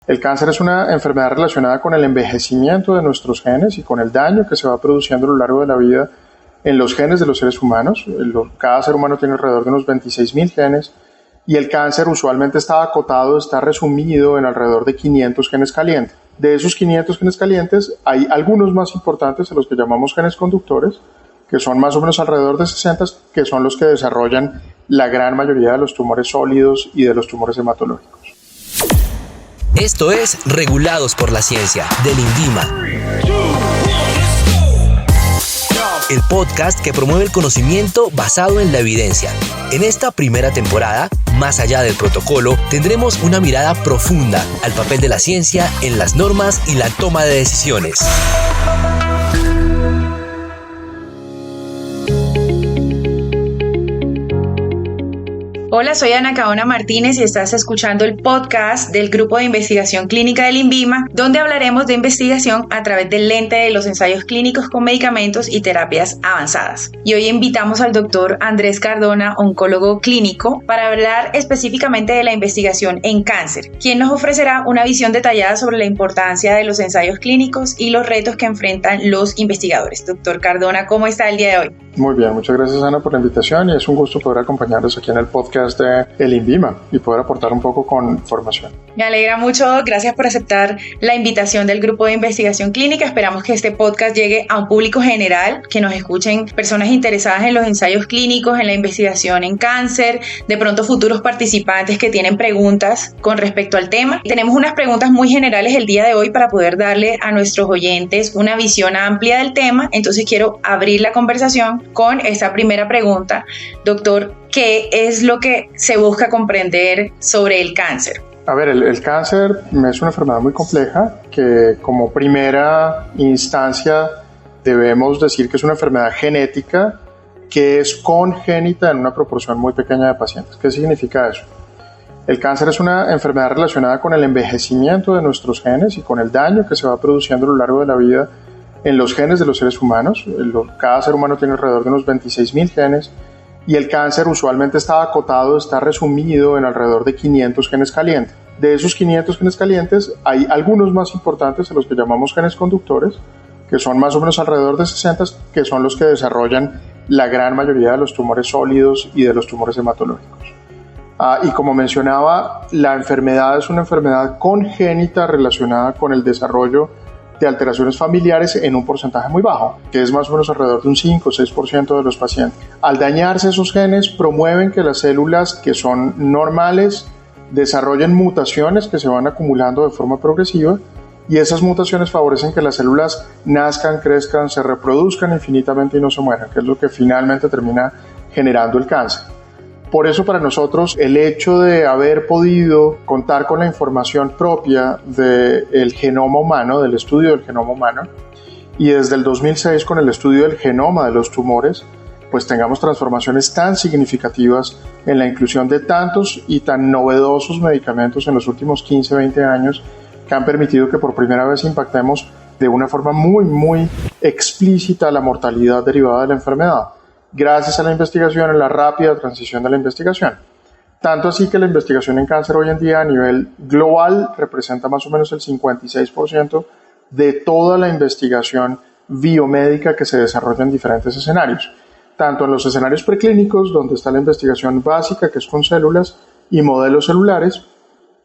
El cáncer es una enfermedad relacionada con el envejecimiento de nuestros genes y con el daño que se va produciendo a lo largo de la vida en los genes de los seres humanos. Cada ser humano tiene alrededor de unos 26.000 genes y el cáncer usualmente está acotado, está resumido en alrededor de 500 genes calientes. De esos 500 genes calientes hay algunos más importantes, a los que llamamos genes conductores, que son más o menos alrededor de 60, que son los que desarrollan la gran mayoría de los tumores sólidos y de los tumores hematológicos. Esto es Regulados por la Ciencia, del INVIMA. El podcast que promueve el conocimiento basado en la evidencia. En esta primera temporada, más allá del protocolo, tendremos una mirada profunda al papel de la ciencia en las normas y la toma de decisiones. Hola, soy Ana Caona Martínez y estás escuchando el podcast del Grupo de Investigación Clínica del INVIMA, donde hablaremos de investigación a través del lente de los ensayos clínicos con medicamentos y terapias avanzadas. Y hoy invitamos al doctor Andrés Cardona, oncólogo clínico, para hablar específicamente de la investigación en cáncer, quien nos ofrecerá una visión detallada sobre la importancia de los ensayos clínicos y los retos que enfrentan los investigadores. Doctor Cardona, ¿cómo está el día de hoy? Muy bien, muchas gracias Ana por la invitación y es un gusto poder acompañarlos aquí en el podcast de el INVIMA y poder aportar un poco con información. Me alegra mucho, gracias por aceptar la invitación del Grupo de Investigación Clínica. Esperamos que este podcast llegue a un público general, que nos escuchen personas interesadas en los ensayos clínicos, en la investigación en cáncer, de pronto futuros participantes que tienen preguntas con respecto al tema. Tenemos unas preguntas muy generales el día de hoy para poder darle a nuestros oyentes una visión amplia del tema, entonces quiero abrir la conversación con esta primera pregunta. Doctor, ¿qué es lo que se busca comprender sobre el cáncer? A ver, el cáncer es una enfermedad muy compleja que como primera instancia debemos decir que es una enfermedad genética que es congénita en una proporción muy pequeña de pacientes. ¿Qué significa eso? El cáncer es una enfermedad relacionada con el envejecimiento de nuestros genes y con el daño que se va produciendo a lo largo de la vida en los genes de los seres humanos. Cada ser humano tiene alrededor de unos 26.000 genes y el cáncer usualmente está acotado, está resumido en alrededor de 500 genes calientes. De esos 500 genes calientes hay algunos más importantes, a los que llamamos genes conductores, que son más o menos alrededor de 60, que son los que desarrollan la gran mayoría de los tumores sólidos y de los tumores hematológicos. Y como mencionaba, la enfermedad es una enfermedad congénita relacionada con el desarrollo de alteraciones familiares en un porcentaje muy bajo, que es más o menos alrededor de un 5 o 6% de los pacientes. Al dañarse esos genes, promueven que las células que son normales desarrollen mutaciones que se van acumulando de forma progresiva y esas mutaciones favorecen que las células nazcan, crezcan, se reproduzcan infinitamente y no se mueran, que es lo que finalmente termina generando el cáncer. Por eso para nosotros el hecho de haber podido contar con la información propia del genoma humano, del estudio del genoma humano, y desde el 2006 con el estudio del genoma de los tumores, pues tengamos transformaciones tan significativas en la inclusión de tantos y tan novedosos medicamentos en los últimos 15, 20 años que han permitido que por primera vez impactemos de una forma muy, muy explícita la mortalidad derivada de la enfermedad, gracias a la investigación, a la rápida transición de la investigación. Tanto así que la investigación en cáncer hoy en día a nivel global representa más o menos el 56% de toda la investigación biomédica que se desarrolla en diferentes escenarios. Tanto en los escenarios preclínicos, donde está la investigación básica, que es con células y modelos celulares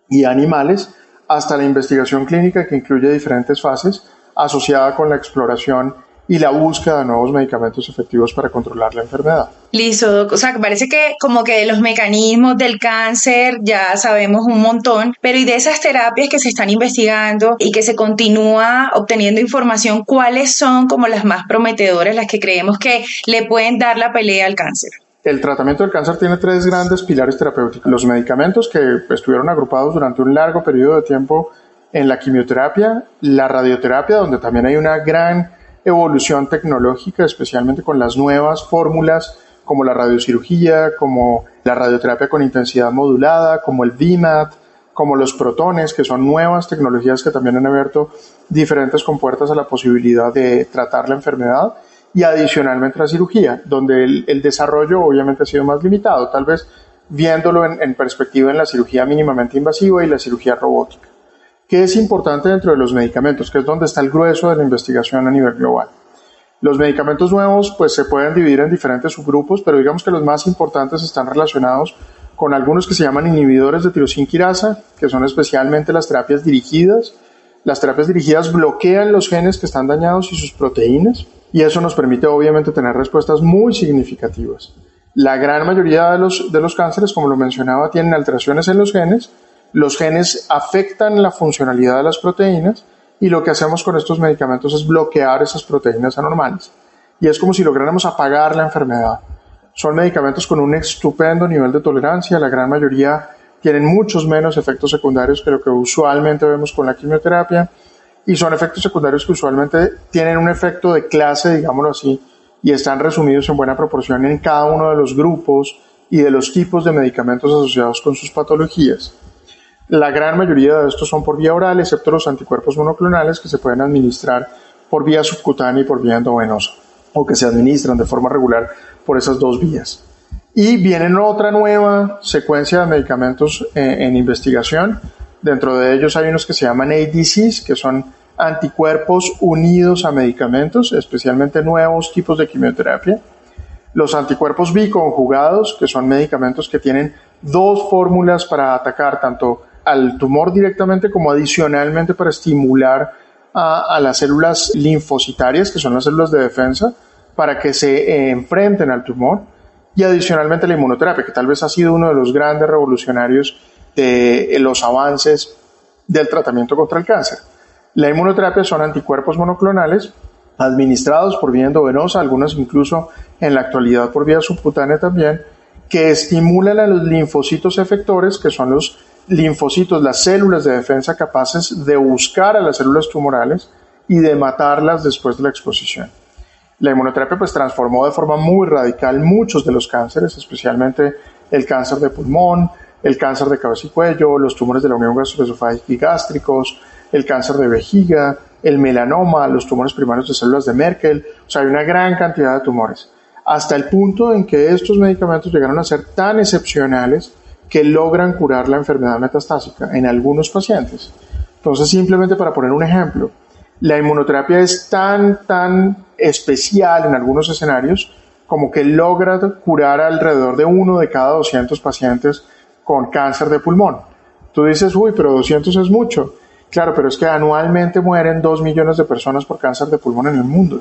y animales, hasta la investigación clínica, que incluye diferentes fases, asociada con la exploración y la búsqueda de nuevos medicamentos efectivos para controlar la enfermedad. Listo, Doc. O sea, parece que como que de los mecanismos del cáncer ya sabemos un montón, pero y de esas terapias que se están investigando y que se continúa obteniendo información, ¿cuáles son como las más prometedoras, las que creemos que le pueden dar la pelea al cáncer? El tratamiento del cáncer tiene 3 grandes pilares terapéuticos. Los medicamentos que estuvieron agrupados durante un largo periodo de tiempo en la quimioterapia, la radioterapia, donde también hay una gran evolución tecnológica, especialmente con las nuevas fórmulas como la radiocirugía, como la radioterapia con intensidad modulada, como el VMAT, como los protones, que son nuevas tecnologías que también han abierto diferentes compuertas a la posibilidad de tratar la enfermedad, y adicionalmente la cirugía, donde el desarrollo obviamente ha sido más limitado, tal vez viéndolo en perspectiva en la cirugía mínimamente invasiva y la cirugía robótica. ¿Qué es importante dentro de los medicamentos? Que es donde está el grueso de la investigación a nivel global. Los medicamentos nuevos pues se pueden dividir en diferentes subgrupos, pero digamos que los más importantes están relacionados con algunos que se llaman inhibidores de tirosinquinasa, que son especialmente las terapias dirigidas. Las terapias dirigidas bloquean los genes que están dañados y sus proteínas, y eso nos permite obviamente tener respuestas muy significativas. La gran mayoría de los cánceres, como lo mencionaba, tienen alteraciones en los genes. Los genes afectan la funcionalidad de las proteínas y lo que hacemos con estos medicamentos es bloquear esas proteínas anormales. Y es como si lográramos apagar la enfermedad. Son medicamentos con un estupendo nivel de tolerancia, la gran mayoría tienen muchos menos efectos secundarios que lo que usualmente vemos con la quimioterapia, y son efectos secundarios que usualmente tienen un efecto de clase, digámoslo así, y están resumidos en buena proporción en cada uno de los grupos y de los tipos de medicamentos asociados con sus patologías. La gran mayoría de estos son por vía oral, excepto los anticuerpos monoclonales que se pueden administrar por vía subcutánea y por vía endovenosa, o que se administran de forma regular por esas dos vías. Y viene otra nueva secuencia de medicamentos en investigación. Dentro de ellos hay unos que se llaman ADCs, que son anticuerpos unidos a medicamentos, especialmente nuevos tipos de quimioterapia. Los anticuerpos biconjugados, que son medicamentos que tienen dos fórmulas para atacar tanto al tumor directamente como adicionalmente para estimular a las células linfocitarias, que son las células de defensa, para que se enfrenten al tumor, y adicionalmente la inmunoterapia, que tal vez ha sido uno de los grandes revolucionarios de los avances del tratamiento contra el cáncer. La inmunoterapia son anticuerpos monoclonales administrados por vía endovenosa, algunos incluso en la actualidad por vía subcutánea también, que estimulan a los linfocitos efectores, que son los linfocitos, las células de defensa capaces de buscar a las células tumorales y de matarlas después de la exposición. La inmunoterapia pues transformó de forma muy radical muchos de los cánceres, especialmente el cáncer de pulmón, el cáncer de cabeza y cuello, los tumores de la unión gastroesofágica y gástricos, el cáncer de vejiga, el melanoma, los tumores primarios de células de Merkel. O sea, hay una gran cantidad de tumores, hasta el punto en que estos medicamentos llegaron a ser tan excepcionales que logran curar la enfermedad metastásica en algunos pacientes. Entonces, simplemente para poner un ejemplo, la inmunoterapia es tan especial en algunos escenarios como que logra curar alrededor de 1 de cada 200 pacientes con cáncer de pulmón. Tú dices, uy, pero 200 es mucho. Claro, pero es que anualmente mueren 2 millones de personas por cáncer de pulmón en el mundo.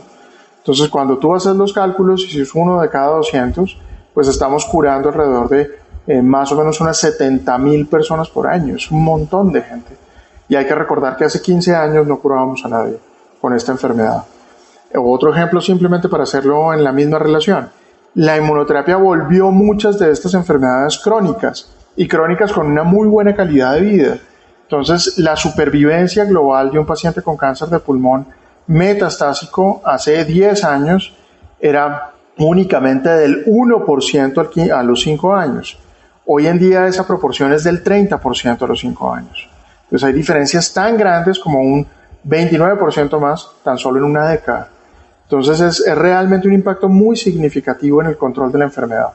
Entonces, cuando tú haces los cálculos, y si es 1 de cada 200, pues estamos curando alrededor de más o menos unas 70,000 personas por año. Es un montón de gente. Y hay que recordar que hace 15 años no curábamos a nadie con esta enfermedad. Otro ejemplo, simplemente para hacerlo en la misma relación. La inmunoterapia volvió muchas de estas enfermedades crónicas, y crónicas con una muy buena calidad de vida. Entonces, la supervivencia global de un paciente con cáncer de pulmón metastásico hace 10 años era únicamente del 1% a los 5 años. Hoy en día esa proporción es del 30% a los 5 años. Entonces hay diferencias tan grandes como un 29% más tan solo en una década. Entonces es realmente un impacto muy significativo en el control de la enfermedad.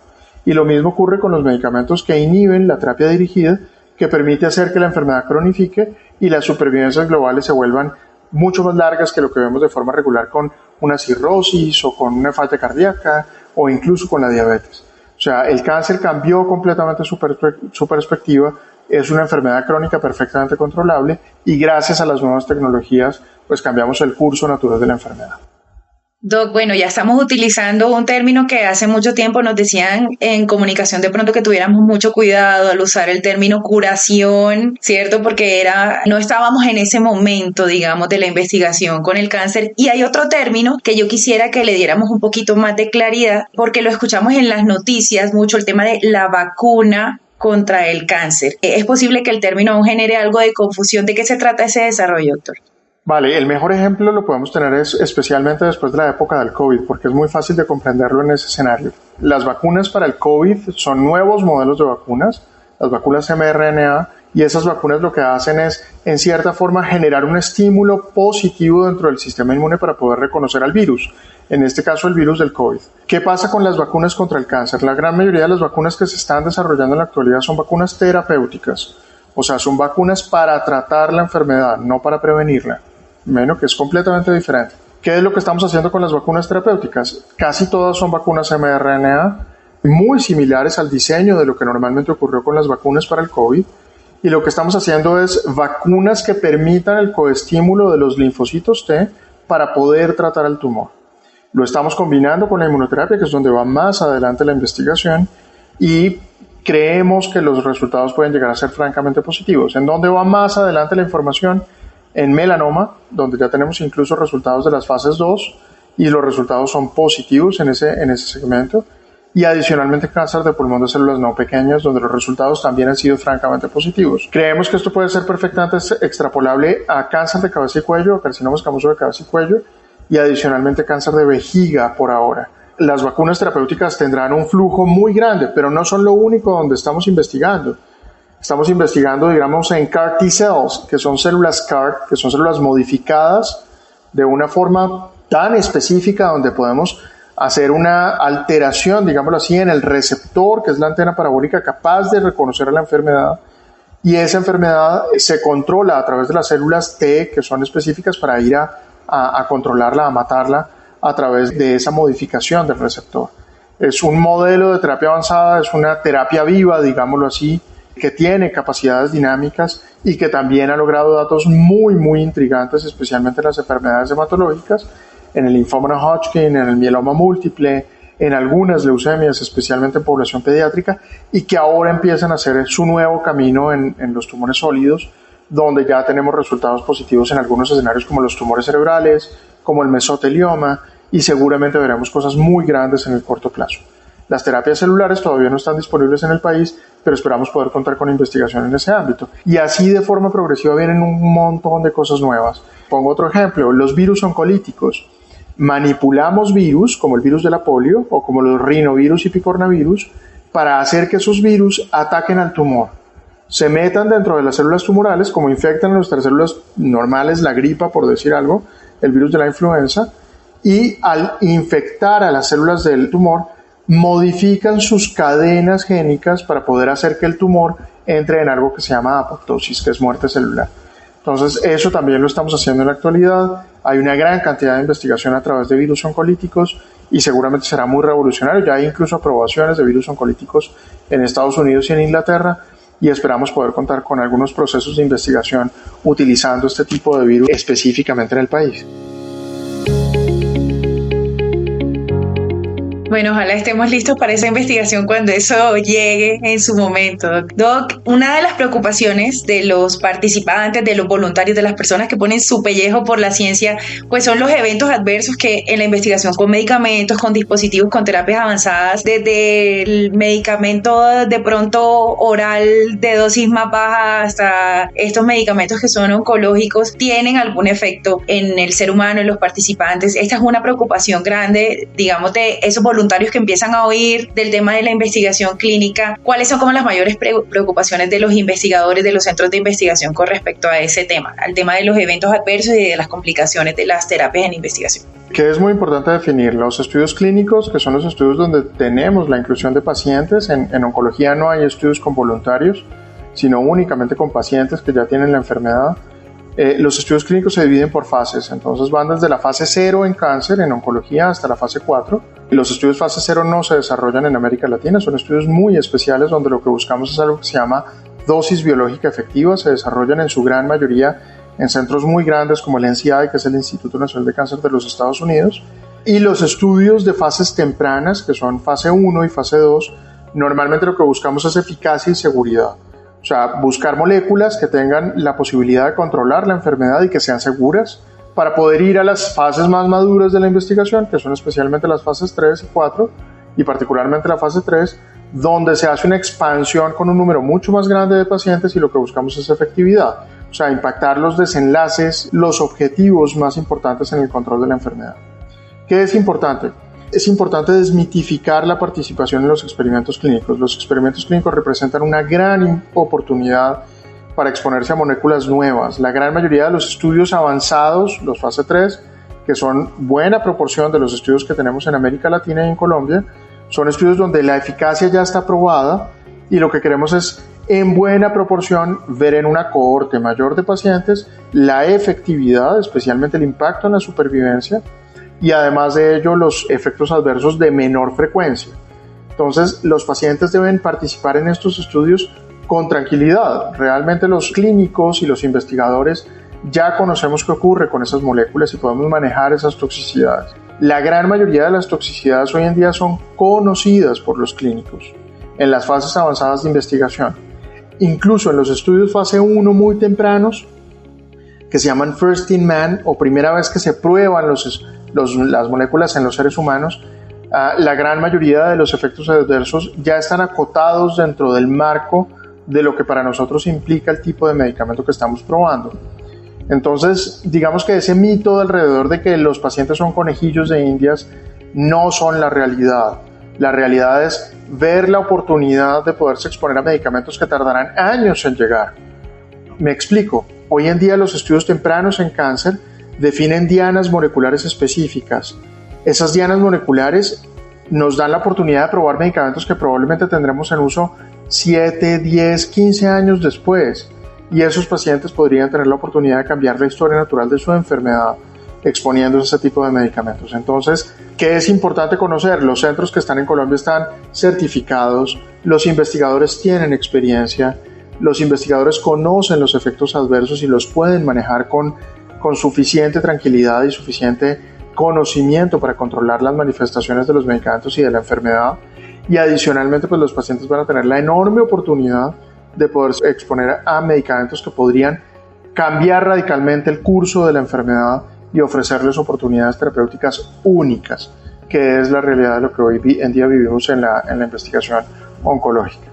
Y lo mismo ocurre con los medicamentos que inhiben la terapia dirigida, que permite hacer que la enfermedad cronifique y las supervivencias globales se vuelvan mucho más largas que lo que vemos de forma regular con una cirrosis o con una falla cardíaca o incluso con la diabetes. O sea, el cáncer cambió completamente su perspectiva. Es una enfermedad crónica perfectamente controlable y gracias a las nuevas tecnologías pues cambiamos el curso natural de la enfermedad. Doc, bueno, ya estamos utilizando un término que hace mucho tiempo nos decían en comunicación de pronto que tuviéramos mucho cuidado al usar el término curación, ¿cierto? Porque no estábamos en ese momento, digamos, de la investigación con el cáncer. Y hay otro término que yo quisiera que le diéramos un poquito más de claridad, porque lo escuchamos en las noticias mucho, el tema de la vacuna contra el cáncer. ¿Es posible que el término aún genere algo de confusión? ¿De qué se trata ese desarrollo, doctor? Vale, el mejor ejemplo lo podemos tener especialmente después de la época del COVID, porque es muy fácil de comprenderlo en ese escenario. Las vacunas para el COVID son nuevos modelos de vacunas, las vacunas mRNA, y esas vacunas lo que hacen es, en cierta forma, generar un estímulo positivo dentro del sistema inmune para poder reconocer al virus, en este caso el virus del COVID. ¿Qué pasa con las vacunas contra el cáncer? La gran mayoría de las vacunas que se están desarrollando en la actualidad son vacunas terapéuticas, O sea, son vacunas para tratar la enfermedad, no para prevenirla. Menos que es completamente diferente. ¿Qué es lo que estamos haciendo con las vacunas terapéuticas? Casi todas son vacunas mRNA, muy similares al diseño de lo que normalmente ocurrió con las vacunas para el COVID. Y lo que estamos haciendo es vacunas que permitan el coestímulo de los linfocitos T para poder tratar el tumor. Lo estamos combinando con la inmunoterapia, que es donde va más adelante la investigación, y creemos que los resultados pueden llegar a ser francamente positivos. ¿En dónde va más adelante la información? En melanoma, donde ya tenemos incluso resultados de las fases 2 y los resultados son positivos en ese segmento, y adicionalmente cáncer de pulmón de células no pequeñas, donde los resultados también han sido francamente positivos. Creemos que esto puede ser perfectamente extrapolable a cáncer de cabeza y cuello, a carcinoma escamoso de cabeza y cuello, y adicionalmente cáncer de vejiga por ahora. Las vacunas terapéuticas tendrán un flujo muy grande, pero no son lo único donde estamos investigando. Estamos investigando, digamos, en CAR T-cells, que son células CAR, que son células modificadas de una forma tan específica donde podemos hacer una alteración, digámoslo así, en el receptor, que es la antena parabólica capaz de reconocer a la enfermedad, y esa enfermedad se controla a través de las células T, que son específicas para ir a controlarla, a matarla, a través de esa modificación del receptor. Es un modelo de terapia avanzada, es una terapia viva, digámoslo así, que tiene capacidades dinámicas y que también ha logrado datos muy, muy intrigantes, especialmente en las enfermedades hematológicas, en el linfoma no Hodgkin, en el mieloma múltiple, en algunas leucemias, especialmente en población pediátrica, y que ahora empiezan a hacer su nuevo camino en los tumores sólidos, donde ya tenemos resultados positivos en algunos escenarios como los tumores cerebrales, como el mesotelioma, y seguramente veremos cosas muy grandes en el corto plazo. Las terapias celulares todavía no están disponibles en el país, pero esperamos poder contar con investigación en ese ámbito. Y así de forma progresiva vienen un montón de cosas nuevas. Pongo otro ejemplo, los virus oncolíticos. Manipulamos virus, como el virus de la polio, o como los rinovirus y picornavirus, para hacer que esos virus ataquen al tumor. Se metan dentro de las células tumorales, como infectan nuestras células normales, la gripa, por decir algo, el virus de la influenza, y al infectar a las células del tumor, modifican sus cadenas génicas para poder hacer que el tumor entre en algo que se llama apoptosis, que es muerte celular. Entonces, eso también lo estamos haciendo en la actualidad. Hay una gran cantidad de investigación a través de virus oncolíticos y seguramente será muy revolucionario. Ya hay incluso aprobaciones de virus oncolíticos en Estados Unidos y en Inglaterra, y esperamos poder contar con algunos procesos de investigación utilizando este tipo de virus específicamente en el país. Bueno, ojalá estemos listos para esa investigación cuando eso llegue en su momento. Doc, una de las preocupaciones de los participantes, de los voluntarios, de las personas que ponen su pellejo por la ciencia, pues son los eventos adversos que en la investigación con medicamentos, con dispositivos, con terapias avanzadas, desde el medicamento de pronto oral de dosis más baja hasta estos medicamentos que son oncológicos, tienen algún efecto en el ser humano, en los participantes. Esta es una preocupación grande, digamos, de esos voluntarios que empiezan a oír del tema de la investigación clínica. ¿Cuáles son como las mayores preocupaciones de los investigadores, de los centros de investigación con respecto a ese tema, al tema de los eventos adversos y de las complicaciones de las terapias en investigación? Que es muy importante definir los estudios clínicos, que son los estudios donde tenemos la inclusión de pacientes. En oncología no hay estudios con voluntarios, sino únicamente con pacientes que ya tienen la enfermedad. Los estudios clínicos se dividen por fases, entonces van desde la fase 0 en cáncer, en oncología, hasta la fase 4. Y los estudios fase 0 no se desarrollan en América Latina, son estudios muy especiales donde lo que buscamos es algo que se llama dosis biológica efectiva. Se desarrollan en su gran mayoría en centros muy grandes como el NCI, que es el Instituto Nacional de Cáncer de los Estados Unidos. Y los estudios de fases tempranas, que son fase 1 y fase 2, normalmente lo que buscamos es eficacia y seguridad. O sea, buscar moléculas que tengan la posibilidad de controlar la enfermedad y que sean seguras para poder ir a las fases más maduras de la investigación, que son especialmente las fases 3 y 4, y particularmente la fase 3, donde se hace una expansión con un número mucho más grande de pacientes y lo que buscamos es efectividad. O sea, impactar los desenlaces, los objetivos más importantes en el control de la enfermedad. ¿Qué es importante? Es importante desmitificar la participación en los experimentos clínicos. Los experimentos clínicos representan una gran oportunidad para exponerse a moléculas nuevas. La gran mayoría de los estudios avanzados, los fase 3, que son buena proporción de los estudios que tenemos en América Latina y en Colombia, son estudios donde la eficacia ya está probada y lo que queremos es en buena proporción ver en una cohorte mayor de pacientes la efectividad, especialmente el impacto en la supervivencia, y además de ello los efectos adversos de menor frecuencia. Entonces, los pacientes deben participar en estos estudios con tranquilidad. Realmente los clínicos y los investigadores ya conocemos qué ocurre con esas moléculas y podemos manejar esas toxicidades. La gran mayoría de las toxicidades hoy en día son conocidas por los clínicos en las fases avanzadas de investigación. Incluso en los estudios fase 1 muy tempranos, que se llaman First in Man, o primera vez que se prueban las moléculas en los seres humanos, la gran mayoría de los efectos adversos ya están acotados dentro del marco de lo que para nosotros implica el tipo de medicamento que estamos probando. Entonces, digamos que ese mito alrededor de que los pacientes son conejillos de indias no son la realidad. La realidad es ver la oportunidad de poderse exponer a medicamentos que tardarán años en llegar. Me explico. Hoy en día los estudios tempranos en cáncer definen dianas moleculares específicas. Esas dianas moleculares nos dan la oportunidad de probar medicamentos que probablemente tendremos en uso 7, 10, 15 años después. Y esos pacientes podrían tener la oportunidad de cambiar la historia natural de su enfermedad exponiéndose a ese tipo de medicamentos. Entonces, ¿qué es importante conocer? Los centros que están en Colombia están certificados, los investigadores tienen experiencia, los investigadores conocen los efectos adversos y los pueden manejar con suficiente tranquilidad y suficiente conocimiento para controlar las manifestaciones de los medicamentos y de la enfermedad. Y adicionalmente, pues los pacientes van a tener la enorme oportunidad de poderse exponer a medicamentos que podrían cambiar radicalmente el curso de la enfermedad y ofrecerles oportunidades terapéuticas únicas, que es la realidad de lo que hoy en día vivimos en la investigación oncológica.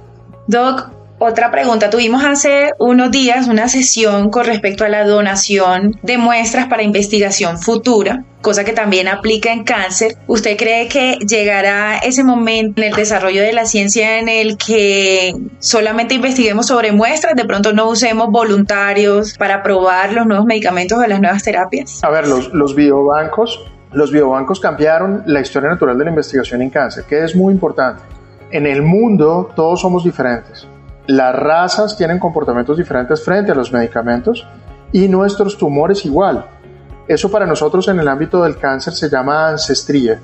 Doc, otra pregunta. Tuvimos hace unos días una sesión con respecto a la donación de muestras para investigación futura, cosa que también aplica en cáncer. ¿Usted cree que llegará ese momento en el desarrollo de la ciencia en el que solamente investiguemos sobre muestras, de pronto no usemos voluntarios para probar los nuevos medicamentos o las nuevas terapias? A ver, los biobancos cambiaron la historia natural de la investigación en cáncer, que es muy importante. En el mundo todos somos diferentes. Las razas tienen comportamientos diferentes frente a los medicamentos y nuestros tumores igual. Eso para nosotros en el ámbito del cáncer se llama ancestría.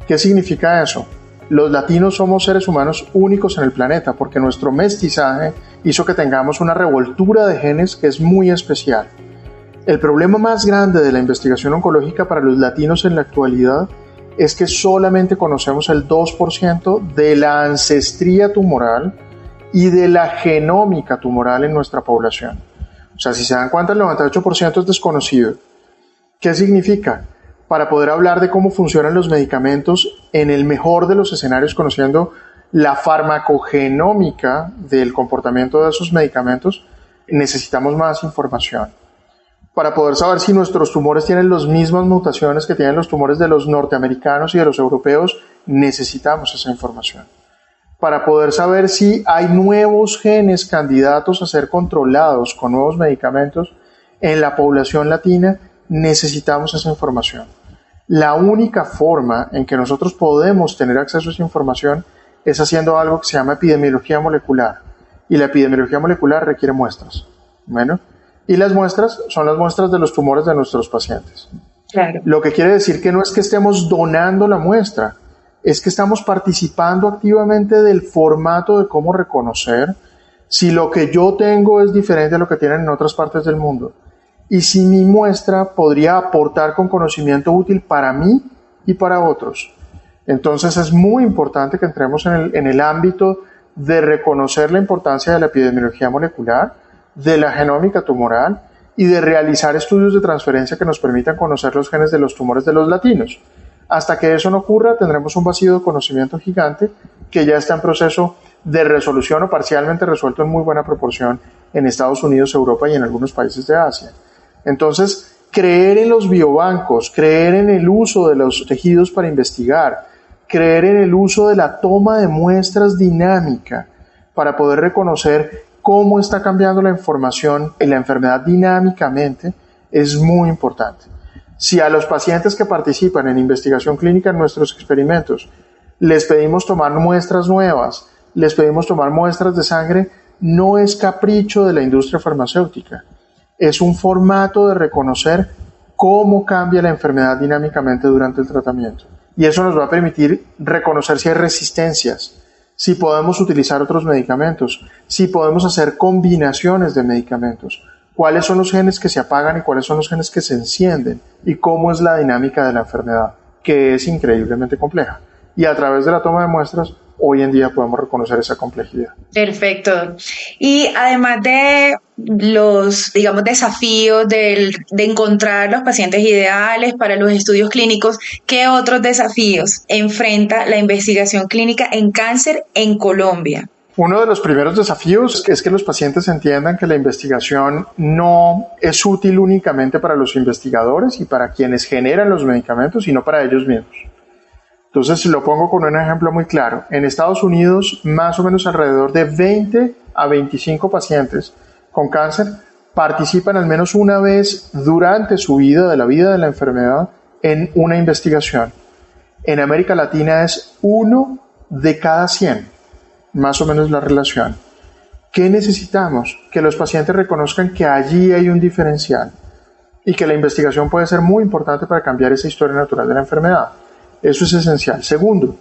¿Qué significa eso? Los latinos somos seres humanos únicos en el planeta porque nuestro mestizaje hizo que tengamos una revoltura de genes que es muy especial. El problema más grande de la investigación oncológica para los latinos en la actualidad es que solamente conocemos el 2% de la ancestría tumoral y de la genómica tumoral en nuestra población. O sea, si se dan cuenta, el 98% es desconocido. ¿Qué significa? Para poder hablar de cómo funcionan los medicamentos en el mejor de los escenarios, conociendo la farmacogenómica del comportamiento de esos medicamentos, necesitamos más información. Para poder saber si nuestros tumores tienen las mismas mutaciones que tienen los tumores de los norteamericanos y de los europeos, necesitamos esa información. Para poder saber si hay nuevos genes candidatos a ser controlados con nuevos medicamentos en la población latina, necesitamos esa información. La única forma en que nosotros podemos tener acceso a esa información es haciendo algo que se llama epidemiología molecular. Y la epidemiología molecular requiere muestras. Bueno, y las muestras son las muestras de los tumores de nuestros pacientes. Claro. Lo que quiere decir que no es que estemos donando la muestra, es que estamos participando activamente del formato de cómo reconocer si lo que yo tengo es diferente a lo que tienen en otras partes del mundo y si mi muestra podría aportar con conocimiento útil para mí y para otros. Entonces es muy importante que entremos en el ámbito de reconocer la importancia de la epidemiología molecular, de la genómica tumoral y de realizar estudios de transferencia que nos permitan conocer los genes de los tumores de los latinos. Hasta que eso no ocurra, tendremos un vacío de conocimiento gigante que ya está en proceso de resolución o parcialmente resuelto en muy buena proporción en Estados Unidos, Europa y en algunos países de Asia. Entonces, creer en los biobancos, creer en el uso de los tejidos para investigar, creer en el uso de la toma de muestras dinámica para poder reconocer cómo está cambiando la información en la enfermedad dinámicamente es muy importante. Si a los pacientes que participan en investigación clínica en nuestros experimentos les pedimos tomar muestras nuevas, les pedimos tomar muestras de sangre, no es capricho de la industria farmacéutica, es un formato de reconocer cómo cambia la enfermedad dinámicamente durante el tratamiento. Y eso nos va a permitir reconocer si hay resistencias, si podemos utilizar otros medicamentos, si podemos hacer combinaciones de medicamentos, cuáles son los genes que se apagan y cuáles son los genes que se encienden, y cómo es la dinámica de la enfermedad, que es increíblemente compleja. Y a través de la toma de muestras, hoy en día podemos reconocer esa complejidad. Perfecto. Y además de los, digamos, desafíos de encontrar los pacientes ideales para los estudios clínicos, ¿qué otros desafíos enfrenta la investigación clínica en cáncer en Colombia? Uno de los primeros desafíos es que los pacientes entiendan que la investigación no es útil únicamente para los investigadores y para quienes generan los medicamentos, sino para ellos mismos. Entonces, lo pongo con un ejemplo muy claro. En Estados Unidos, más o menos alrededor de 20 a 25 pacientes con cáncer participan al menos una vez durante su vida, de la vida de la enfermedad, en una investigación. En América Latina es 1 de cada 100, más o menos la relación. ¿Qué necesitamos? Que los pacientes reconozcan que allí hay un diferencial y que la investigación puede ser muy importante para cambiar esa historia natural de la enfermedad. Eso es esencial. Segundo,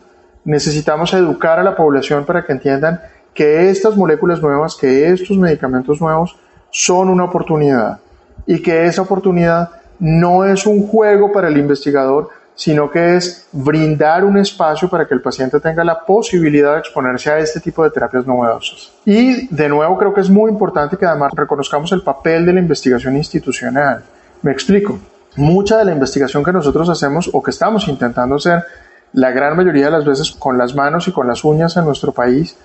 necesitamos educar a la población para que entiendan que estas moléculas nuevas, que estos medicamentos nuevos son una oportunidad y que esa oportunidad no es un juego para el investigador, sino que es brindar un espacio para que el paciente tenga la posibilidad de exponerse a este tipo de terapias novedosas. Y de nuevo creo que es muy importante que además reconozcamos el papel de la investigación institucional. Me explico. Mucha de la investigación que nosotros hacemos o que estamos intentando hacer, la gran mayoría de las veces con las manos y con las uñas en nuestro país,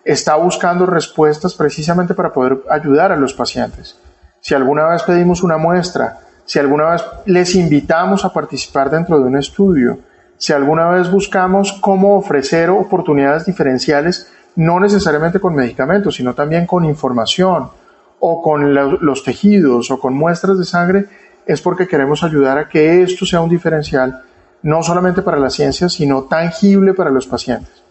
está buscando respuestas precisamente para poder ayudar a los pacientes. Si alguna vez pedimos una muestra, si alguna vez les invitamos a participar dentro de un estudio, si alguna vez buscamos cómo ofrecer oportunidades diferenciales, no necesariamente con medicamentos, sino también con información o con los tejidos o con muestras de sangre, es porque queremos ayudar a que esto sea un diferencial no solamente para la ciencia, sino tangible para los pacientes.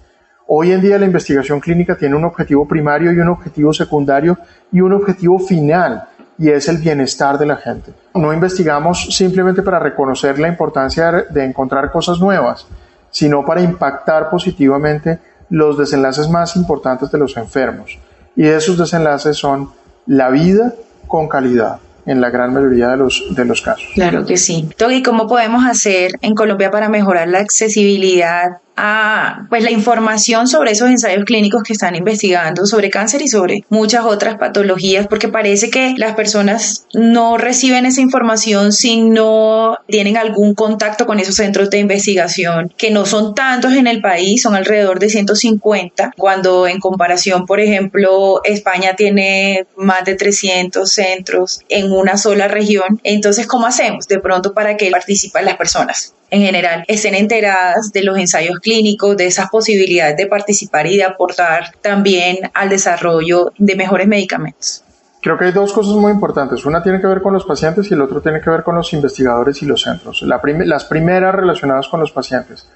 Hoy en día la investigación clínica tiene un objetivo primario y un objetivo secundario y un objetivo final, y es el bienestar de la gente. No investigamos simplemente para reconocer la importancia de encontrar cosas nuevas, sino para impactar positivamente los desenlaces más importantes de los enfermos. Y esos desenlaces son la vida con calidad, en la gran mayoría de los casos. Claro que sí. ¿Y cómo podemos hacer en Colombia para mejorar la accesibilidad a la información sobre esos ensayos clínicos que están investigando sobre cáncer y sobre muchas otras patologías? Porque parece que las personas no reciben esa información si no tienen algún contacto con esos centros de investigación, que no son tantos en el país, son alrededor de 150, cuando en comparación, por ejemplo, España tiene más de 300 centros en una sola región. Entonces, ¿cómo hacemos de pronto para que participen las personas en general estén enteradas de los ensayos clínicos, de esas posibilidades de participar y de aportar también al desarrollo de mejores medicamentos? Creo que hay dos cosas muy importantes. Una tiene que ver con los pacientes y el otro tiene que ver con los investigadores y los centros. Las primeras relacionadas con los pacientes.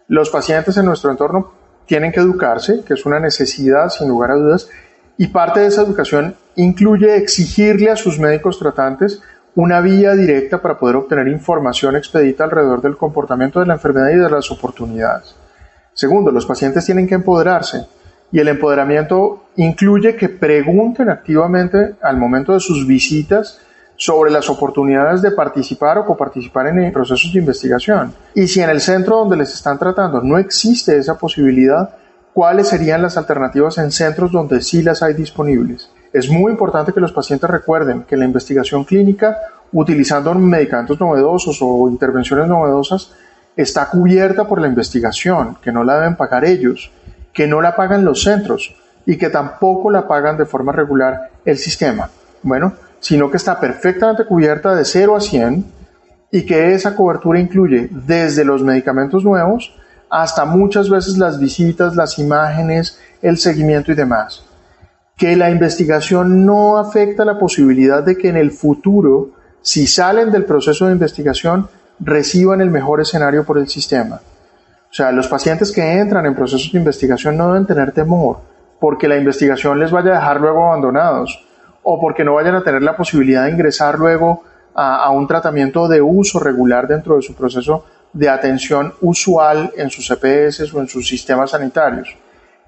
Los pacientes en nuestro entorno tienen que educarse, que es una necesidad sin lugar a dudas, y parte de esa educación incluye exigirle a sus médicos tratantes una vía directa para poder obtener información expedita alrededor del comportamiento de la enfermedad y de las oportunidades. Segundo, los pacientes tienen que empoderarse, y el empoderamiento incluye que pregunten activamente al momento de sus visitas sobre las oportunidades de participar o coparticipar en procesos de investigación. Y si en el centro donde les están tratando no existe esa posibilidad, ¿cuáles serían las alternativas en centros donde sí las hay disponibles? Es muy importante que los pacientes recuerden que la investigación clínica, utilizando medicamentos novedosos o intervenciones novedosas, está cubierta por la investigación, que no la deben pagar ellos, que no la pagan los centros y que tampoco la pagan de forma regular el sistema. Sino que está perfectamente cubierta de 0 a 100 y que esa cobertura incluye desde los medicamentos nuevos hasta muchas veces las visitas, las imágenes, el seguimiento y demás. Que la investigación no afecta la posibilidad de que en el futuro, si salen del proceso de investigación, reciban el mejor escenario por el sistema. O sea, los pacientes que entran en procesos de investigación no deben tener temor, porque la investigación les vaya a dejar luego abandonados o porque no vayan a tener la posibilidad de ingresar luego a un tratamiento de uso regular dentro de su proceso de atención usual en sus EPS o en sus sistemas sanitarios.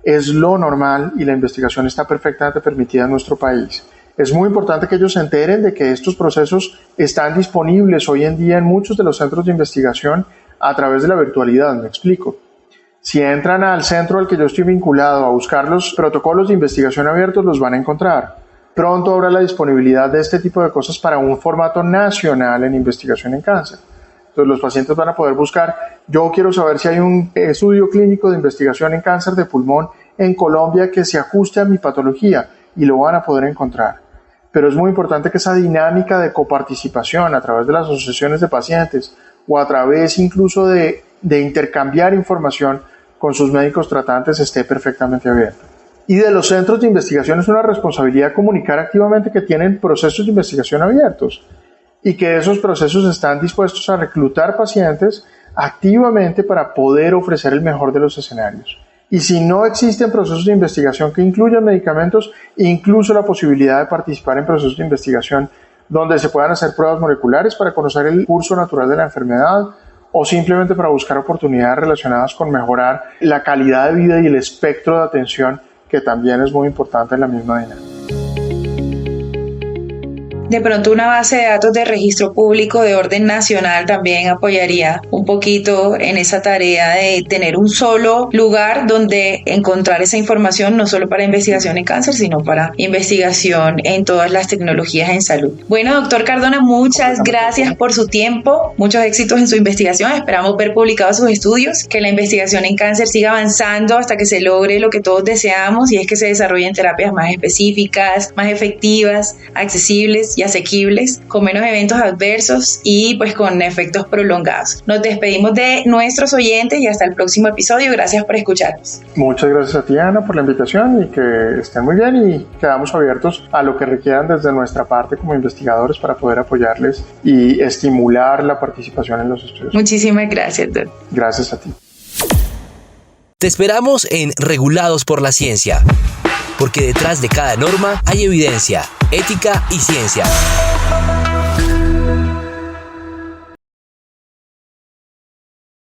Es lo normal y la investigación está perfectamente permitida en nuestro país. Es muy importante que ellos se enteren de que estos procesos están disponibles hoy en día en muchos de los centros de investigación a través de la virtualidad. Me explico. Si entran al centro al que yo estoy vinculado a buscar los protocolos de investigación abiertos, los van a encontrar. Pronto habrá la disponibilidad de este tipo de cosas para un formato nacional en investigación en cáncer. Entonces los pacientes van a poder buscar, yo quiero saber si hay un estudio clínico de investigación en cáncer de pulmón en Colombia que se ajuste a mi patología, y lo van a poder encontrar. Pero es muy importante que esa dinámica de coparticipación a través de las asociaciones de pacientes o a través incluso de intercambiar información con sus médicos tratantes esté perfectamente abierta. Y de los centros de investigación es una responsabilidad comunicar activamente que tienen procesos de investigación abiertos y que esos procesos están dispuestos a reclutar pacientes activamente para poder ofrecer el mejor de los escenarios. Y si no existen procesos de investigación que incluyan medicamentos, incluso la posibilidad de participar en procesos de investigación donde se puedan hacer pruebas moleculares para conocer el curso natural de la enfermedad o simplemente para buscar oportunidades relacionadas con mejorar la calidad de vida y el espectro de atención, que también es muy importante en la misma dinámica. De pronto una base de datos de registro público de orden nacional también apoyaría un poquito en esa tarea de tener un solo lugar donde encontrar esa información, no solo para investigación en cáncer, sino para investigación en todas las tecnologías en salud. Bueno, doctor Cardona, muchas gracias por su tiempo, muchos éxitos en su investigación, esperamos ver publicados sus estudios, que la investigación en cáncer siga avanzando hasta que se logre lo que todos deseamos, y es que se desarrollen terapias más específicas, más efectivas, accesibles y asequibles, con menos eventos adversos y pues con efectos prolongados. Nos despedimos de nuestros oyentes y hasta el próximo episodio. Gracias por escucharnos. Muchas gracias a ti, Ana, por la invitación, y que estén muy bien, y quedamos abiertos a lo que requieran desde nuestra parte como investigadores para poder apoyarles y estimular la participación en los estudios. Muchísimas gracias, doctor. Gracias a ti. Te esperamos en Regulados por la Ciencia, porque detrás de cada norma hay evidencia, ética y ciencia.